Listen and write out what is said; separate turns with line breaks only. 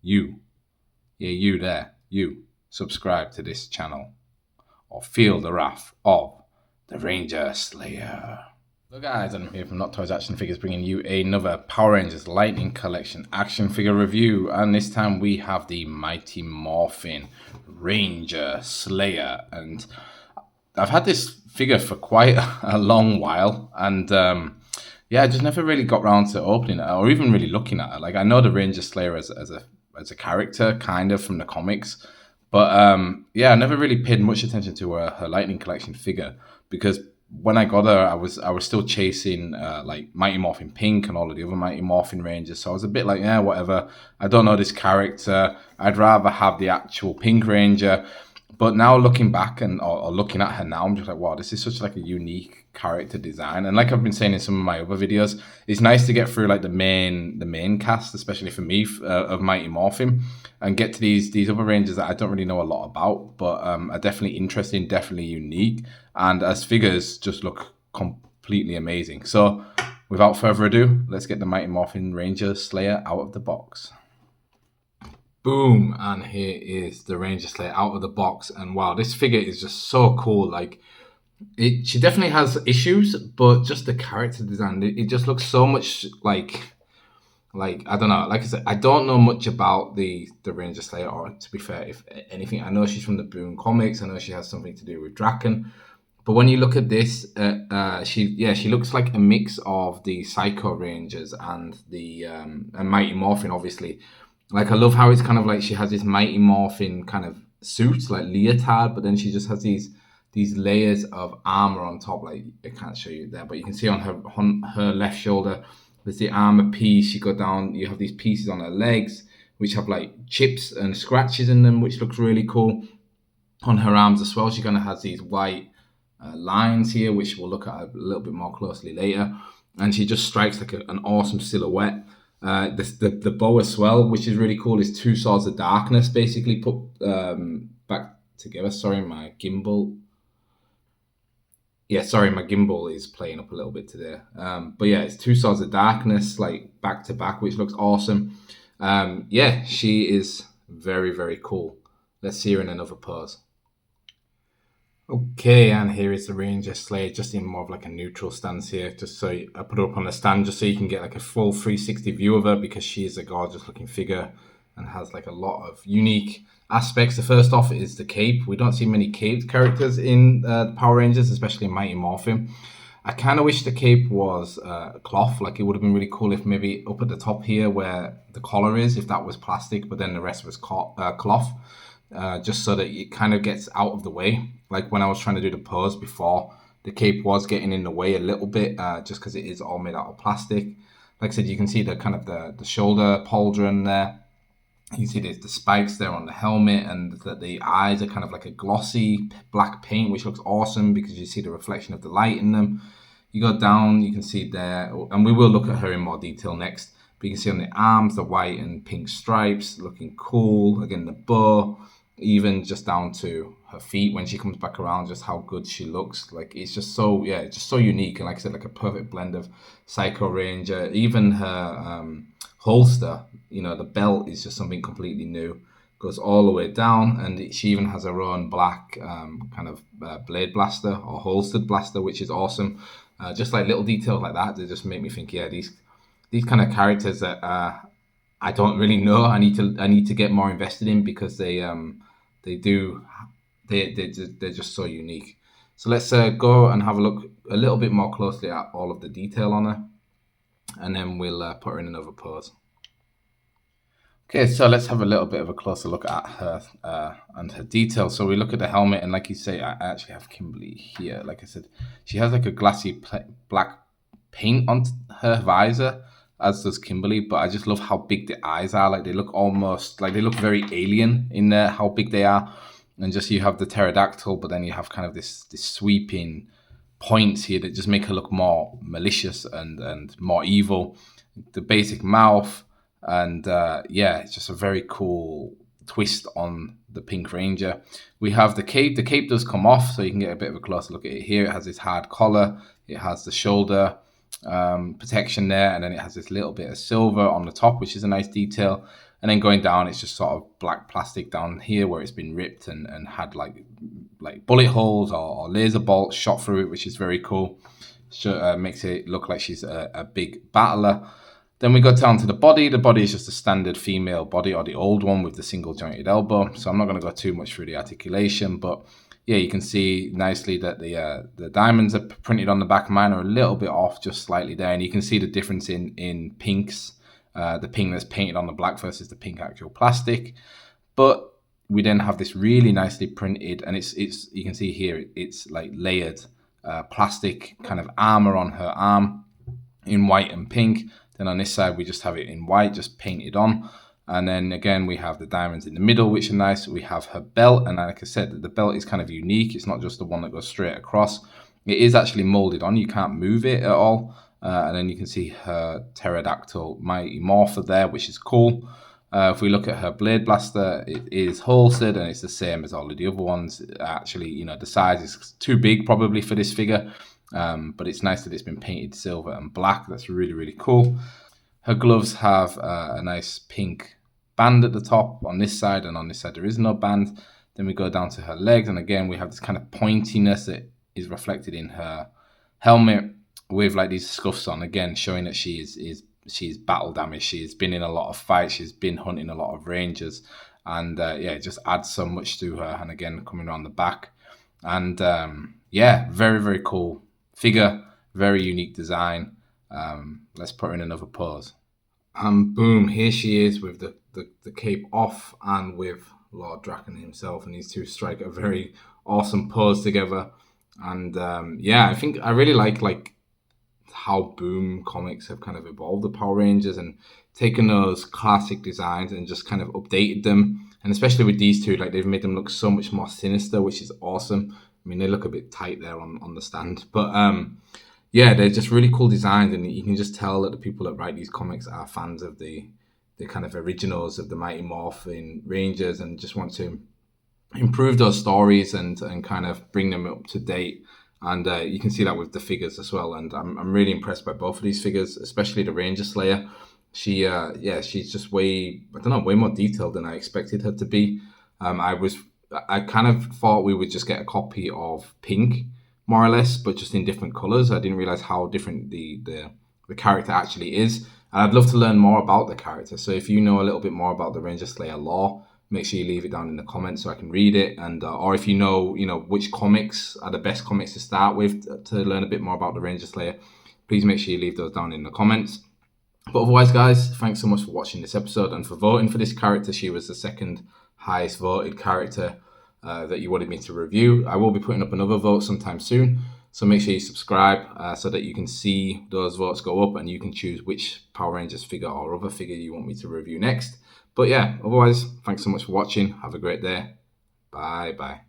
you, yeah, you there, you, subscribe to this channel or feel the wrath of the Ranger Slayer. Hello guys, I'm here from Not Toys Action Figures, bringing you another Power Rangers Lightning Collection action figure review, and this time we have the Mighty Morphin Ranger Slayer. And I've had this figure for quite a long while, and yeah, I just never really got around to opening it or even really looking at it. Like, I know the Ranger Slayer as a character, kind of, from the comics, but yeah, I never really paid much attention to her Lightning Collection figure, because when I got her, I was still chasing like Mighty Morphin Pink and all of the other Mighty Morphin Rangers. So I was a bit like, yeah, whatever. I don't know this character. I'd rather have the actual Pink Ranger. But now looking back and or looking at her now, I'm just like, wow, this is such like a unique character design. And like I've been saying in some of my other videos, it's nice to get through like the main cast, especially for me, of Mighty Morphin, and get to these other Rangers that I don't really know a lot about, but are definitely interesting, definitely unique, and as figures just look completely amazing. So without further ado, let's get the Mighty Morphin Ranger Slayer out of the box. Boom, and here is the Ranger Slayer out of the box, and wow, this figure is just so cool. Like, she definitely has issues, but just the character design, it just looks so much like I don't know. Like I said, I don't know much about the Ranger Slayer, or to be fair, if anything, I know she's from the Boom comics. I know she has something to do with Drakkon. But when you look at this, she looks like a mix of the Psycho Rangers and the and Mighty Morphin, obviously. Like, I love how it's kind of like she has this Mighty Morphin kind of suit, like leotard, but then she just has these layers of armor on top. Like, I can't show you there, but you can see on her left shoulder, there's the armor piece. You go down, you have these pieces on her legs, which have like chips and scratches in them, which looks really cool. On her arms as well, she kind of has these white lines here, which we'll look at a little bit more closely later. And she just strikes like an awesome silhouette. The bow as well, which is really cool, is two swords of darkness basically put back together. Sorry, my gimbal. Yeah, sorry, my gimbal is playing up a little bit today. But yeah, it's two swords of darkness, like back to back, which looks awesome. Yeah, she is very, very cool. Let's see her in another pose. Okay, and here is the Ranger Slayer, just in more of like a neutral stance here. Just so I put her up on the stand, just so you can get like a full 360 view of her, because she is a gorgeous looking figure and has like a lot of unique aspects. The first off is the cape. We don't see many caped characters in the Power Rangers, especially in Mighty Morphin. I kind of wish the cape was cloth. Like, it would have been really cool if maybe up at the top here where the collar is, if that was plastic, but then the rest was cloth. Just so that it kind of gets out of the way. Like, when I was trying to do the pose before, the cape was getting in the way a little bit, just because it is all made out of plastic. Like I said, you can see the kind of the shoulder pauldron there. You can see the spikes there on the helmet, and the eyes are kind of like a glossy black paint, which looks awesome because you see the reflection of the light in them. You go down, you can see there, and we will look at her in more detail next, but you can see on the arms, the white and pink stripes, looking cool. Again, the bow, even just down to her feet when she comes back around, just how good she looks. Like, it's just so, yeah, just so unique. And like I said, like a perfect blend of Psycho Ranger. Even her holster, you know, the belt is just something completely new. Goes all the way down, and she even has her own black kind of blade blaster or holstered blaster, which is awesome. Just like little details like that, they just make me think, yeah, these kind of characters that I don't really know. I need to get more invested in, because they're just so unique. So let's go and have a look a little bit more closely at all of the detail on her, and then we'll put her in another pose. Okay, so let's have a little bit of a closer look at her and her detail. So we look at the helmet, and like you say, I actually have Kimberly here. Like I said, she has like a glassy black paint on her visor, as does Kimberly, but I just love how big the eyes are. Like, they look almost like they look very alien in there, how big they are. And just, you have the pterodactyl, but then you have kind of this sweeping points here that just make her look more malicious and more evil. The basic mouth, and yeah, it's just a very cool twist on the Pink Ranger. We have the cape. The cape does come off, so you can get a bit of a closer look at it here. It has this hard collar. It has the shoulder protection there, and then it has this little bit of silver on the top, which is a nice detail. And then going down, it's just sort of black plastic down here where it's been ripped and had like bullet holes or laser bolts shot through it, which is very cool. Makes it look like she's a big battler. Then we go down to the body. The body is just a standard female body, or the old one with the single jointed elbow. So I'm not going to go too much through the articulation, but yeah, you can see nicely that the diamonds are printed on the back. Mine are a little bit off, just slightly there, and you can see the difference in pinks. The pink that's painted on the black versus the pink actual plastic. But we then have this really nicely printed, and it's you can see here it's like layered plastic kind of armor on her arm in white and pink. Then on this side, we just have it in white, just painted on. And then again, we have the diamonds in the middle, which are nice. We have her belt. And like I said, the belt is kind of unique. It's not just the one that goes straight across. It is actually molded on. You can't move it at all. And then you can see her pterodactyl mighty morpher there, which is cool. If we look at her blade blaster, it is holstered and it's the same as all of the other ones. Actually, you know, the size is too big probably for this figure. But it's nice that it's been painted silver and black. That's really, really cool. Her gloves have a nice pink band at the top on this side, and on this side there is no band. Then we go down to her legs, and again we have this kind of pointiness that is reflected in her helmet with like these scuffs on, again showing that she's battle damaged. She's been in a lot of fights. She's been hunting a lot of rangers, and yeah, it just adds so much to her. And again, coming around the back, and yeah, very, very cool figure, very unique design. Let's put her in another pose. And boom, here she is with the cape off and with Lord Drakkon himself, and these two strike a very awesome pose together. And yeah, I think I really like how Boom Comics have kind of evolved the Power Rangers and taken those classic designs and just kind of updated them. And especially with these two, like they've made them look so much more sinister, which is awesome. I mean, they look a bit tight there on the stand, but yeah, they're just really cool designs, and you can just tell that the people that write these comics are fans of the kind of originals of the Mighty Morphin Rangers and just want to improve those stories and kind of bring them up to date. And you can see that with the figures as well. And I'm really impressed by both of these figures, especially the Ranger Slayer. She's just way more detailed than I expected her to be. I kind of thought we would just get a copy of Pink, more or less, but just in different colors. I didn't realize how different the character actually is. And I'd love to learn more about the character. So if you know a little bit more about the Ranger Slayer lore, make sure you leave it down in the comments so I can read it. And or if you know which comics are the best comics to start with to learn a bit more about the Ranger Slayer, please make sure you leave those down in the comments. But otherwise, guys, thanks so much for watching this episode and for voting for this character. She was the second highest voted character that you wanted me to review. I will be putting up another vote sometime soon, so make sure you subscribe so that you can see those votes go up and you can choose which Power Rangers figure or other figure you want me to review next. But yeah, otherwise, thanks so much for watching. Have a great day. Bye.